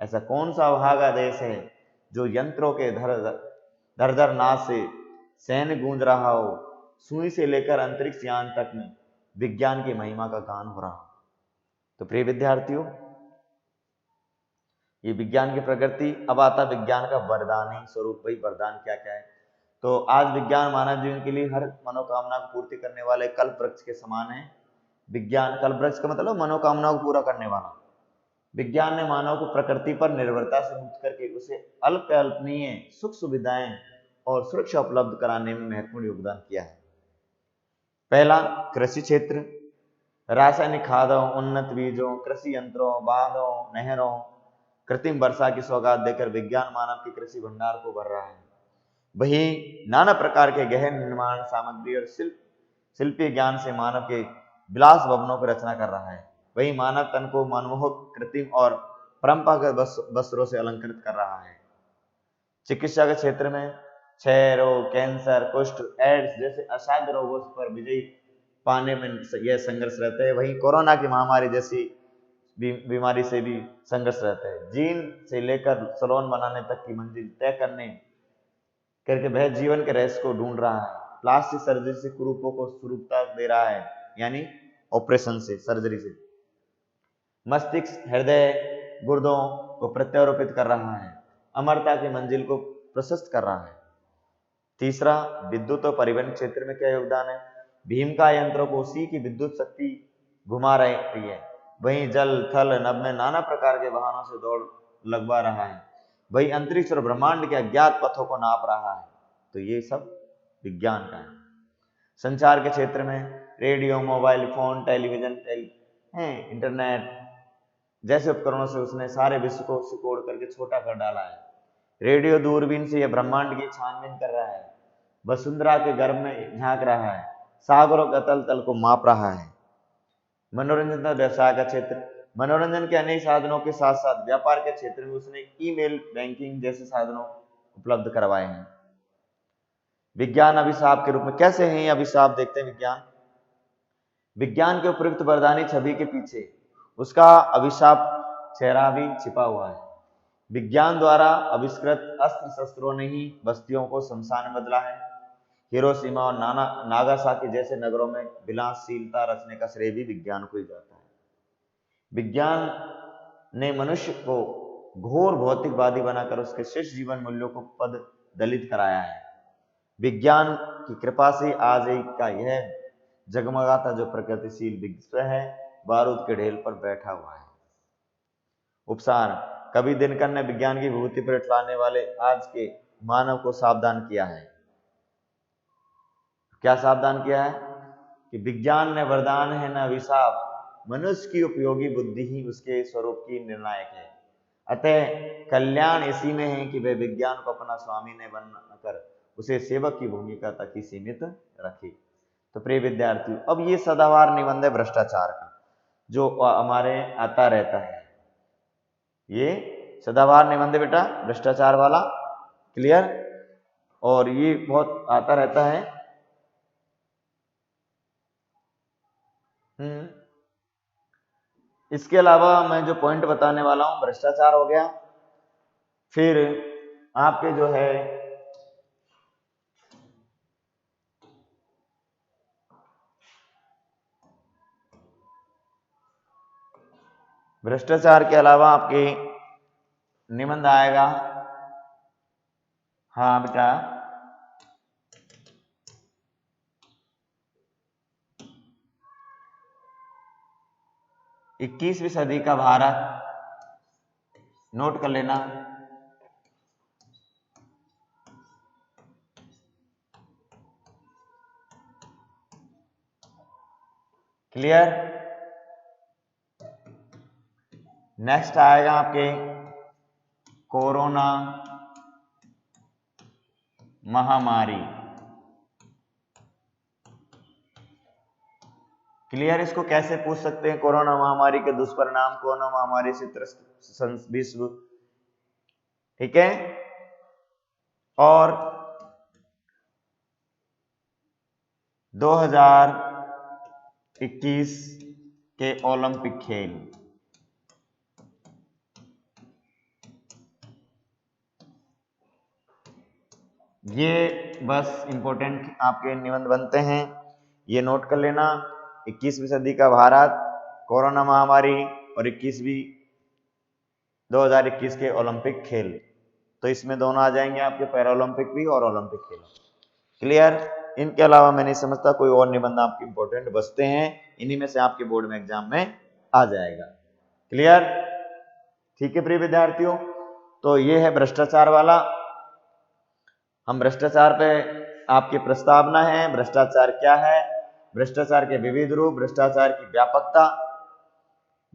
ऐसा कौन सा अभागा देश है जो यंत्रों के धर धर नाद से सैन्य गूंज रहा हो, सुई से लेकर अंतरिक्ष यान तक में विज्ञान की महिमा का गान हो रहा हो? तो प्रिय विद्यार्थियों, ये विज्ञान की प्रगति। अब आता विज्ञान का वरदानी स्वरूप। भाई वरदान क्या क्या है? तो आज विज्ञान मानव जीवन के लिए हर मनोकामना को पूर्ति करने वाले कल्प वृक्ष के समान है। विज्ञान, कल्प वृक्ष का मतलब मनोकामना को पूरा करने वाला। विज्ञान ने मानव को प्रकृति पर निर्भरता से मुक्त करके उसे अल्पकल्पनीय सुख सुविधाएं और सुरक्षा उपलब्ध कराने में महत्वपूर्ण योगदान किया है। पहला, कृषि क्षेत्र। रासायनिक खादों, उन्नत बीजों, कृषि यंत्रों, बांधों, नहरों, कृत्रिम वर्षा की सौगात देकर विज्ञान मानव के कृषि भंडार को भर रहा है। वही नाना प्रकार के गहन निर्माण सामग्री और शिल्पीय ज्ञान से मानव के विलास भवनों की रचना कर रहा है। वही मानव तन को मनमोहक, कृत्रिम और परंपरागत वस्त्रों से अलंकृत कर रहा है। चिकित्सा के क्षेत्र में क्षय रोग, कैंसर, कुष्ठ, एड्स जैसे असाध्य रोगों पर विजयी पाने में यह संघर्ष रहता है। वहीं कोरोना की महामारी जैसी बीमारी से भी संघर्ष रहता है। जीन से लेकर सलोन बनाने तक की मंजिल तय करके वह जीवन के रहस्य को ढूंढ रहा है। प्लास्टिक सर्जरी से कुरूपों को स्वरूपता दे रहा है, यानी ऑपरेशन से, सर्जरी से। मस्तिष्क, हृदय, गुर्दों को प्रत्यारोपित कर रहा है। अमरता की मंजिल को प्रशस्त कर रहा है। तीसरा, विद्युत और परिवहन क्षेत्र में क्या योगदान है? भीम का यंत्रों को उसी की विद्युत शक्ति घुमा रही है। वहीं जल, थल, नभ में नाना प्रकार के वाहनों से दौड़ लगवा रहा है। वही अंतरिक्ष और ब्रह्मांड के अज्ञात पथों को नाप रहा है। तो ये सब विज्ञान का है। संचार के क्षेत्र में radio, mobile phone, television, internet जैसे उपकरणों से उसने सारे विश्व को सिकोड़ करके छोटा कर डाला है। रेडियो दूरबीन से यह ब्रह्मांड की छानबीन कर रहा है। वसुंधरा के गर्भ में झांक रहा है। सागरों के तल तल को माप रहा है। मनोरंजन का व्यवसाय का क्षेत्र, मनोरंजन के अनेक साधनों के साथ साथ व्यापार के क्षेत्र में उसने ईमेल, बैंकिंग जैसे साधनों उपलब्ध करवाए हैं। विज्ञान अभिशाप के रूप में कैसे हैं ये अभिशाप, देखते हैं। विज्ञान के उपयुक्त वरदानी छवि के पीछे उसका अभिशाप चेहरा भी छिपा हुआ है। विज्ञान द्वारा आविष्कृत अस्त्र शस्त्रों ने ही बस्तियों को शमशान में बदला है। हिरोशिमा और नागासाकी जैसे नगरों में विलासशीलता रचने का श्रेय भी विज्ञान को ही जाता है। विज्ञान ने मनुष्य को घोर भौतिकवादी बनाकर उसके शेष जीवन मूल्यों को पद दलित कराया है। विज्ञान की कृपा से आज एक का यह जगमगाता जो प्रगतिशील विश्व है, बारूद के ढेल पर बैठा हुआ है। उपसार, कवि दिनकर ने विज्ञान की विभूति पर इठलाने वाले आज के मानव को सावधान किया है। क्या सावधान किया है? कि विज्ञान ने वरदान है न अभिशाप, मनुष्य की उपयोगी बुद्धि ही उसके स्वरूप की निर्णायक है। अतः कल्याण इसी में है कि वह विज्ञान को अपना स्वामी ने बनकर उसे सेवक की भूमिका तक ही सीमित रखे। तो प्रिय विद्यार्थियों, अब ये सदाबहार निबंध है भ्रष्टाचार का, जो हमारे आता रहता है। ये सदाबहार निबंध बेटा भ्रष्टाचार वाला, क्लियर? और ये बहुत आता रहता है। इसके अलावा मैं जो पॉइंट बताने वाला हूं, भ्रष्टाचार हो गया, फिर आपके जो है भ्रष्टाचार के अलावा आपके निबंध आएगा, हाँ बेटा, इक्कीसवीं सदी का भारत, नोट कर लेना। क्लियर? नेक्स्ट आएगा आपके कोरोना महामारी। क्लियर? इसको कैसे पूछ सकते हैं? कोरोना महामारी के दुष्परिणाम, कोरोना महामारी से त्रस्त विश्व, ठीक है? और 2021 के ओलंपिक खेल, ये बस इंपॉर्टेंट आपके निबंध बनते हैं, ये नोट कर लेना। 21वीं सदी का भारत, कोरोना महामारी और 2021 के ओलंपिक खेल। तो इसमें दोनों आ जाएंगे आपके, पैरा ओलंपिक भी और ओलंपिक खेल। क्लियर। इनके अलावा मैं नहीं समझता कोई और निबंध आपके इंपॉर्टेंट बचते हैं, इन्हीं में से आपके बोर्ड में एग्जाम में आ जाएगा। क्लियर, ठीक है प्रिय विद्यार्थियों, तो ये है भ्रष्टाचार वाला। हम भ्रष्टाचार पे आपकी प्रस्तावना है, भ्रष्टाचार क्या है, भ्रष्टाचार के विविध रूप, भ्रष्टाचार की व्यापकता,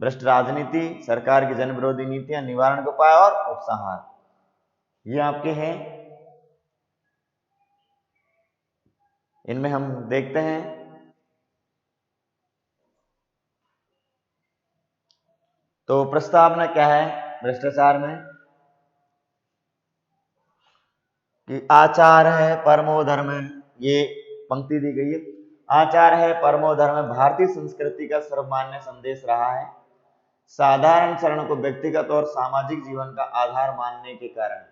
भ्रष्ट राजनीति, सरकार की जन विरोधी नीतियां, निवारण के उपाय और उपसंहार, ये आपके हैं। इनमें हम देखते हैं। तो प्रस्तावना क्या है भ्रष्टाचार में कि आचार है परमो धर्म, ये पंक्ति दी गई है। आचार है परमो धर्म भारतीय संस्कृति का सर्वमान्य संदेश रहा है। साधारण चरण को व्यक्तिगत और सामाजिक जीवन का आधार मानने के कारण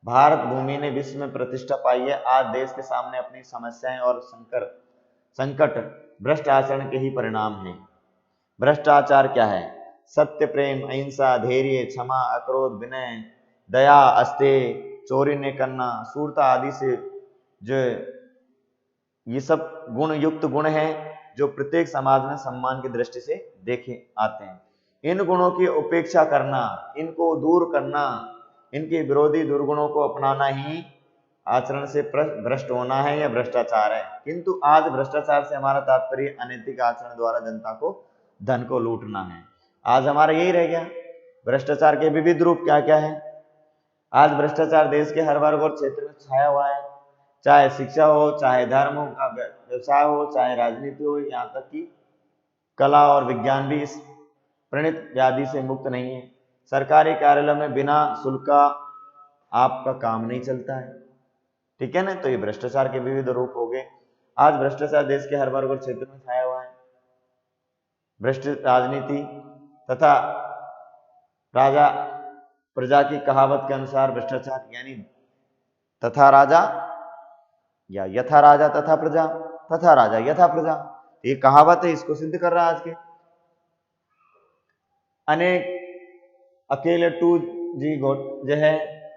भारत भूमि ने विश्व में प्रतिष्ठा पाई है। आज देश के सामने अपनी समस्याएं और संकट भ्रष्ट आचरण के ही परिणाम हैं। भ्रष्टाचार क्या है? सत्य, प्रेम, अहिंसा, धैर्य, क्षमा, अक्रोध, विनय, दया, अस्तेय, चोरी न करना, सूरता आदि से जो ये सब गुण युक्त गुण हैं जो प्रत्येक समाज में सम्मान की दृष्टि से देखे आते हैं। इन गुणों की उपेक्षा करना, इनको दूर करना, इनके विरोधी दुर्गुणों को अपनाना ही आचरण से भ्रष्ट होना है या भ्रष्टाचार है। किंतु आज भ्रष्टाचार से हमारा तात्पर्य अनैतिक आचरण द्वारा जनता को धन को लूटना है। आज हमारा यही रह गया। भ्रष्टाचार के विविध रूप क्या क्या है? आज भ्रष्टाचार देश के हर वर्ग और क्षेत्र में छाया हुआ है, चाहे शिक्षा हो, चाहे धर्म हो, का व्यवसाय हो, चाहे राजनीति हो, यहाँ तक कि कला और विज्ञान भी इस प्रणीत व्याधि से मुक्त नहीं है। सरकारी कार्यालय में बिना शुल्क का आपका काम नहीं चलता है, ठीक है ना। तो ये भ्रष्टाचार के विविध रूप हो गए। आज भ्रष्टाचार देश के हर वर्ग और क्षेत्र में छाया हुआ है। भ्रष्ट राजनीति तथा राजा प्रजा की कहावत के अनुसार भ्रष्टाचार यानी तथा राजा या यथा राजा तथा प्रजा, तथा राजा यथा प्रजा, ये कहावत है, इसको सिद्ध कर रहा है आज के अनेक अकेले 2G जो है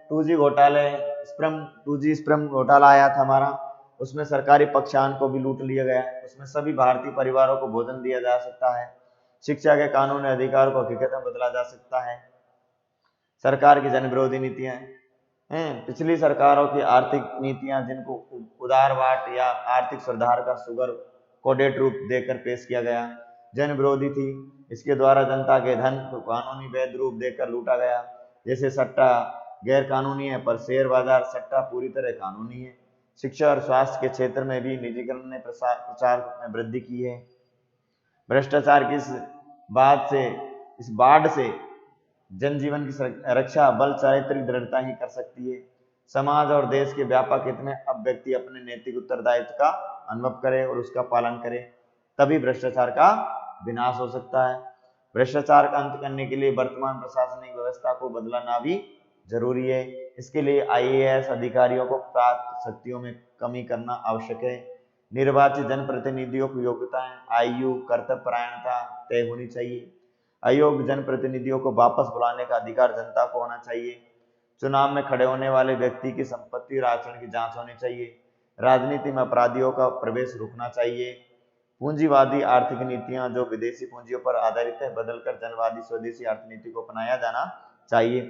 2G घोटाले, स्प्रम 2G स्प्रम घोटाला आया था हमारा, उसमें सरकारी पक्षान को भी लूट लिया गया। उसमें सभी भारतीय परिवारों को भोजन दिया जा सकता है, शिक्षा के कानूनी अधिकार को हकीकत में बदला जा सकता है। सरकार की जन विरोधी नीतियां हैं, पिछली सरकारों की आर्थिक नीतियां जिनको उदारवाट या आर्थिक सुधार का सुगर कोडेड रूप देकर पेश किया गया, जन विरोधी थी। इसके द्वारा जनता के धन को कानूनी वैध रूप देकर लूटा गया। जैसे सट्टा गैर कानूनी है पर शेयर बाजार सट्टा पूरी तरह कानूनी है। शिक्षा और स्वास्थ्य के क्षेत्र में भी निजीकरण ने प्रचार में वृद्धि की है। भ्रष्टाचार की इस बाढ़ से जनजीवन की रक्षा बल चारित्रिक दृढ़ता ही कर सकती है। समाज और देश के व्यापक हित में अब व्यक्ति अपने नैतिक उत्तरदायित्व का अनुभव करे और उसका पालन करे, तभी भ्रष्टाचार का विनाश हो सकता है। भ्रष्टाचार का अंत करने के लिए वर्तमान प्रशासनिक व्यवस्था को बदलना भी जरूरी है। इसके लिए IAS अधिकारियों को प्राप्त शक्तियों में कमी करना आवश्यक है। निर्वाचित जनप्रतिनिधियों की योग्यताएं, आयु, कर्तव्यपरायणता तय होनी चाहिए। अयोग्य जनप्रतिनिधियों को वापस बुलाने का अधिकार जनता को होना चाहिए। चुनाव में खड़े होने वाले व्यक्ति की संपत्ति और आचरण की जांच होनी चाहिए। राजनीति में अपराधियों का प्रवेश रुकना चाहिए। पूंजीवादी आर्थिक नीतियां जो विदेशी पूंजियों पर आधारित है बदलकर जनवादी स्वदेशी अर्थनीति को अपनाया जाना चाहिए।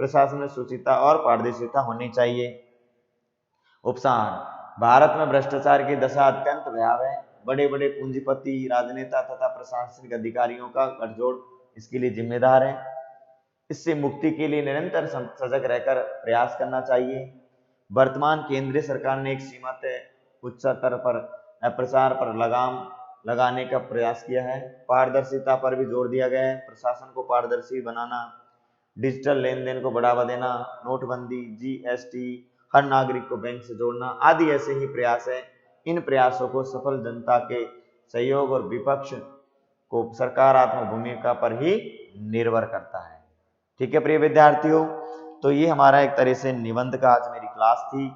प्रशासन में शुचिता और पारदर्शिता होनी चाहिए। उपसार, भारत में भ्रष्टाचार की दशा अत्यंत भयावह है। बड़े बड़े पूंजीपति, राजनेता तथा प्रशासनिक अधिकारियों का गठजोड़ इसके लिए जिम्मेदार है। इससे मुक्ति के लिए निरंतर सजग रहकर प्रयास करना चाहिए। वर्तमान केंद्रीय सरकार ने एक सीमा तय उच्च स्तर पर प्रचार पर लगाम लगाने का प्रयास किया है। पारदर्शिता पर भी जोर दिया गया है। प्रशासन को पारदर्शी बनाना, डिजिटल लेन देन को बढ़ावा देना, नोटबंदी, GST, हर नागरिक को बैंक से जोड़ना आदि ऐसे ही प्रयास है। इन प्रयासों को सफल जनता के सहयोग और विपक्ष को सकारात्मक भूमिका पर ही निर्भर करता है। ठीक है प्रिय विद्यार्थियों, तो ये हमारा एक तरह से निबंध का आज मेरी क्लास थी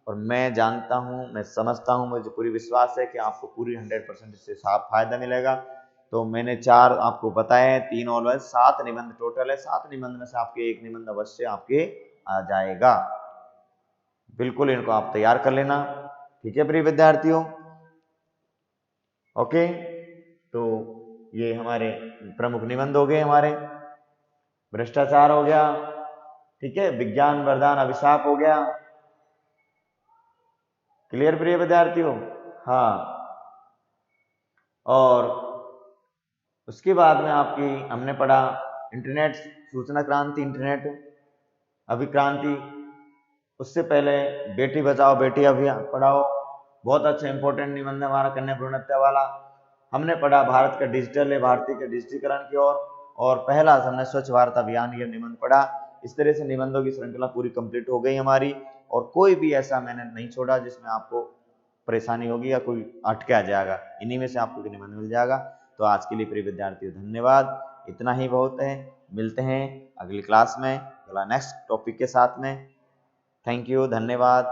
और मैं जानता हूँ, मैं समझता हूँ, मुझे पूरी विश्वास है कि आपको पूरी 100% इससे साफ फायदा मिलेगा। तो मैंने 4 आपको बताए हैं, 3 और 7 निबंध टोटल है। 7 निबंध में से आपके 1 निबंध अवश्य आपके आ जाएगा। बिल्कुल इनको आप तैयार कर लेना। ठीक है प्रिय विद्यार्थियों। ओके, तो ये हमारे प्रमुख निबंध हो गए, हमारे भ्रष्टाचार हो गया, ठीक है, विज्ञान वरदान अभिशाप हो गया। क्लियर प्रिय विद्यार्थियों? हाँ, और उसके बाद में आपकी हमने पढ़ा इंटरनेट सूचना क्रांति, इंटरनेट अभिक्रांति। उससे पहले बेटी बचाओ बेटी अभियान पढ़ाओ, बहुत अच्छा इंपॉर्टेंट निबंध है हमारा कन्या भ्रूण हत्या वाला। हमने पढ़ा भारत का डिजिटल है, भारतीय के डिजिटीकरण की ओर, और पहला हमने स्वच्छ भारत अभियान ये निबंध पढ़ा। इस तरह से निबंधों की श्रृंखला पूरी कंप्लीट हो गई हमारी, और कोई भी ऐसा मैंने नहीं छोड़ा जिसमें आपको परेशानी होगी या कोई अटके आ जाएगा, इन्हीं में से आपको निबंध मिल जाएगा। तो आज के लिए प्रिय विद्यार्थियों धन्यवाद, इतना ही बहुत है। मिलते हैं अगली क्लास में अगला नेक्स्ट टॉपिक के साथ में। थैंक यू, धन्यवाद।